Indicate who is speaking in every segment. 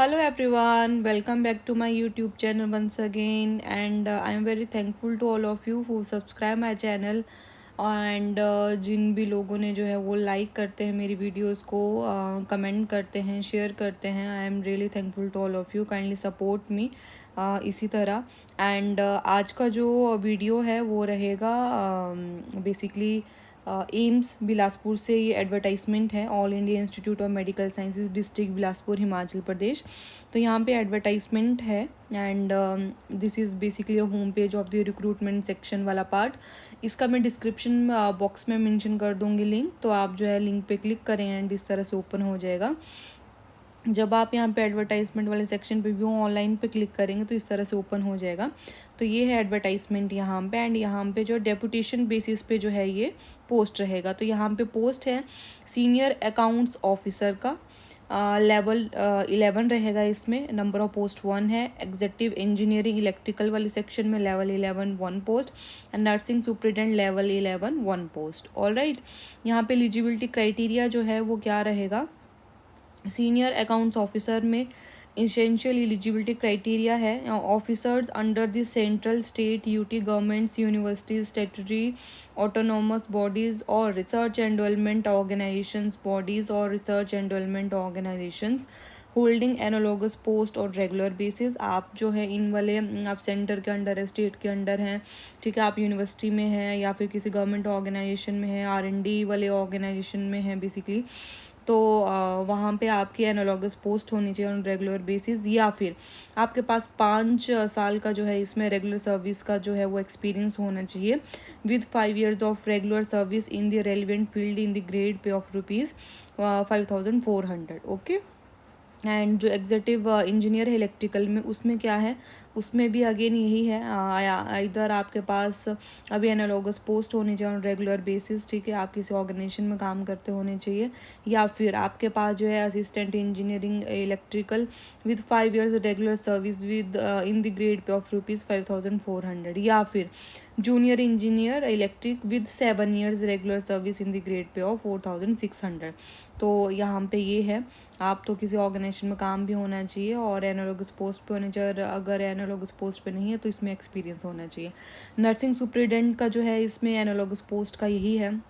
Speaker 1: Hello everyone, welcome back to my YouTube channel once again, and I am very thankful to all of you who subscribe my channel and जिन भी लोगों ने जो है वो like करते हैं मेरी वीडियोस को, कमेंट करते हैं, शेयर करते हैं. I am really thankful to all of you. Kindly support me इसी तरह. एंड आज का जो वीडियो है वो रहेगा बेसिकली एम्स बिलासपुर से. ये एडवर्टाइजमेंट है, all India institute of medical sciences, district Bilaspur, Himachal Pradesh. तो यहाँ पे एडवर्टाइजमेंट है and this is basically a home page of the recruitment section वाला पार्ट. इसका मैं डिस्क्रिप्शन बॉक्स में मेंशन कर दूँगी लिंक, तो आप जो है लिंक पे क्लिक करें एंड इस तरह से ओपन हो जाएगा. जब आप यहाँ पे एडवर्टाइजमेंट वाले सेक्शन पे व्यू ऑनलाइन पे क्लिक करेंगे तो इस तरह से ओपन हो जाएगा. तो ये है एडवर्टाइजमेंट यहाँ पे. एंड यहाँ पे जो डेपुटेशन बेसिस पे जो है ये पोस्ट रहेगा. तो यहाँ पे पोस्ट है सीनियर अकाउंट्स ऑफिसर का. लेवल 11 रहेगा इसमें. नंबर ऑफ पोस्ट 1 है. एग्जेक्टिव इंजीनियरिंग इलेक्ट्रिकल वाले सेक्शन में level 11 1 post. And nursing superintendent level 11 1 post. All right. यहाँ पे एलिजिबिलिटी क्राइटेरिया जो है वो क्या रहेगा. सीनियर अकाउंट्स ऑफिसर में इसेंशियल एलिजिबिलिटी क्राइटेरिया है officers under the central state UT governments universities statutory autonomous bodies और research and development organisations bodies और research and development organisations holding analogous post और रेगुलर बेसिस. आप जो है इन वाले आप सेंटर के अंडर है, स्टेट के अंडर हैं, ठीक है, आप यूनिवर्सिटी में हैं या फिर किसी गवर्नमेंट ऑर्गेनाइजेशन में है, R&D वाले ऑर्गेनाइजेशन में है बेसिकली. तो वहाँ पे आपकी एनालॉगस पोस्ट होनी चाहिए ऑन रेगुलर बेसिस, या फिर आपके पास 5 साल का जो है इसमें रेगुलर सर्विस का जो है वो एक्सपीरियंस होना चाहिए with 5 years of regular service in the relevant field in the grade pay of ₹5,400. Okay. And जो एग्जेक्टिव इंजीनियर है इलेक्ट्रिकल में, उसमें क्या है, उसमें भी अगेन यही है. इधर आपके पास अभी एनालॉगस पोस्ट होनी चाहिए ऑन रेगुलर बेसिस, ठीक है, आप किसी ऑर्गेनाइजेशन में काम करते होने चाहिए, या फिर आपके पास जो है assistant engineering electrical with 5 years regular service with in the grade pay of ₹5,400, या फिर junior engineer electric with 7 years regular service in the grade pay of 4,600. तो यहाँ पे ये है, आप तो किसी ऑर्गेनाइजेशन में काम भी होना चाहिए और एनालॉगस पोस्ट पे होना चाहिए. अगर एनालॉगस पोस्ट पे नहीं है तो इसमें एक्सपीरियंस होना चाहिए. नर्सिंग सुपरिटेंडेंट का जो है इसमें एनालॉगस पोस्ट का यही है,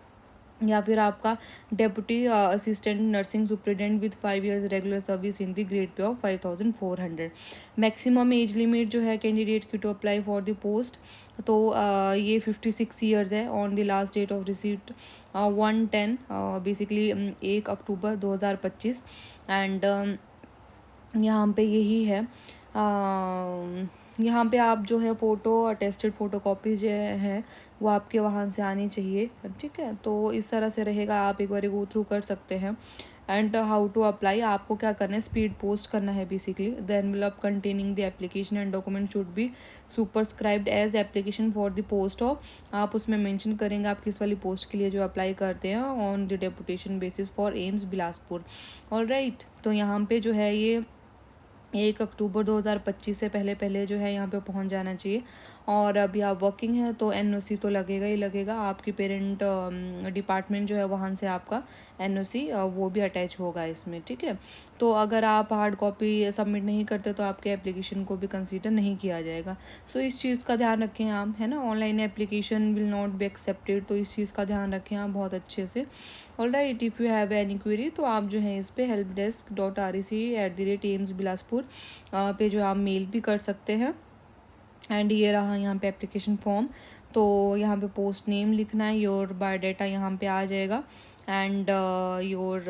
Speaker 1: या फिर आपका deputy assistant nursing superintendent with 5 years regular service in the grade pay of 5,400. Maximum age limit जो है कैंडिडेट की to apply for the post, तो ये 56 years है on the last date of receipt 1/10 basically 1 अक्टूबर 2025. एंड यहाँ पे यही है. यहाँ पे आप जो है फ़ोटो अटेस्टेड फ़ोटो कॉपी जो है वो आपके वहाँ से आनी चाहिए, ठीक है. तो इस तरह से रहेगा, आप एक बार गो थ्रू कर सकते हैं. एंड हाउ टू अप्लाई, आपको क्या करना है, स्पीड पोस्ट करना है basically. The envelope containing the application and document should be superscribed as application for the post of. आप उसमें मेंशन करेंगे आप किस वाली पोस्ट के लिए जो अप्लाई करते हैं on the deputation basis for AIIMS Bilaspur. All right. तो यहाँ पे जो है ये 1 अक्टूबर 2025 से पहले पहले जो है यहाँ पे पहुँच जाना चाहिए. और अभी आप वर्किंग है तो NOC तो लगेगा ही लगेगा. आपकी पेरेंट डिपार्टमेंट जो है वहाँ से आपका NOC वो भी अटैच होगा इसमें, ठीक है. तो अगर आप हार्ड कॉपी सबमिट नहीं करते तो आपके एप्लीकेशन को भी कंसीडर नहीं किया जाएगा. सो इस चीज़ का ध्यान रखें आप, है ना. Online application will not be accepted, तो इस चीज़ का ध्यान रखें आप बहुत अच्छे से. All right. If you have any query तो आप जो है इस पे helpdesk.rec@AIMS बिलासपुर पे जो आप मेल भी कर सकते हैं. एंड ये रहा यहाँ पे एप्लीकेशन फॉर्म. तो यहाँ पे पोस्ट नेम लिखना है, योर बायोडाटा यहाँ पे आ जाएगा, and your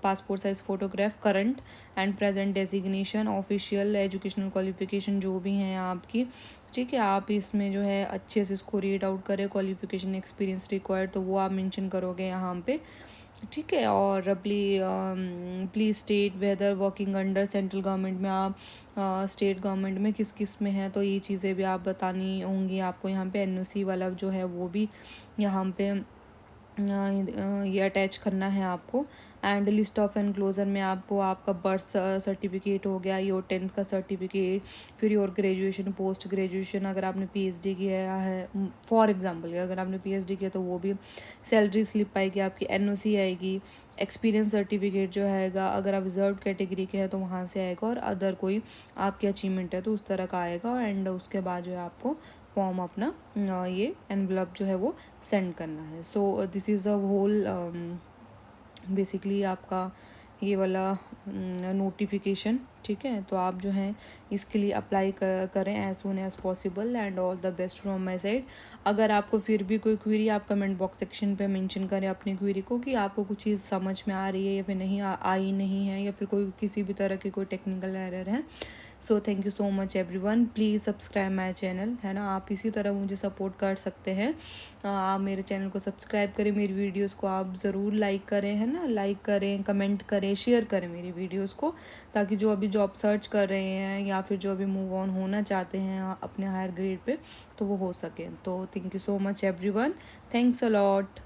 Speaker 1: passport size photograph, current and present designation, official educational qualification जो भी हैं आपकी, ठीक है. आप इसमें जो है अच्छे से इसको रीड आउट करें. क्वालिफिकेशन एक्सपीरियंस रिक्वायर्ड तो वो आप मेंशन करोगे यहाँ पे, ठीक है. और please state whether working under central government में आप स्टेट गवर्नमेंट में किस किस में है, तो ये चीज़ें भी आप बतानी होंगी आपको. यहाँ पे NOC वाला जो है वो भी यहाँ पे ये अटैच करना है आपको. एंड लिस्ट ऑफ एनक्लोजर में आपको आपका बर्थ सर्टिफिकेट हो गया, योर 10th का सर्टिफिकेट, फिर योर ग्रेजुएशन, पोस्ट ग्रेजुएशन, अगर आपने पीएचडी किया है फॉर एग्जांपल, अगर आपने पीएचडी किया तो वो भी, सैलरी स्लिप आएगी आपकी, एनओसी आएगी, एक्सपीरियंस सर्टिफिकेट जो आएगा, अगर आप रिजर्व कैटेगरी के हैं तो वहाँ से आएगा, और अदर कोई आपकी अचीवमेंट है तो उस तरह का आएगा। एंड उसके बाद जो है आपको फॉर्म अपना ये एनवलप जो है वो सेंड करना है। So this is a hole basically आपका ये वाला नोटिफिकेशन, ठीक है। तो आप जो हैं इसके लिए अप्लाई करें as soon as possible, and all the best from my side. अगर आपको फिर भी कोई क्वेरी, आप कमेंट बॉक्स सेक्शन पे मेंशन करें अपनी क्वेरी को, कि आपको कुछ चीज़ समझ में आ रही है या फिर नहीं आई नहीं है, या फिर कोई किसी भी तरह की कोई टेक्निकल एरर है। So thank you so much everyone, please subscribe my channel, है ना। आप इसी तरह मुझे सपोर्ट कर सकते हैं। आप मेरे चैनल को सब्सक्राइब करें, मेरी वीडियोस को आप ज़रूर लाइक करें, है ना, लाइक करें, कमेंट करें, शेयर करें मेरी वीडियोस को, ताकि जो अभी जॉब सर्च कर रहे हैं या फिर जो अभी मूव ऑन होना चाहते हैं अपने हायर ग्रेड पे, तो वो हो सके। तो thank you so much everyone, thanks a lot.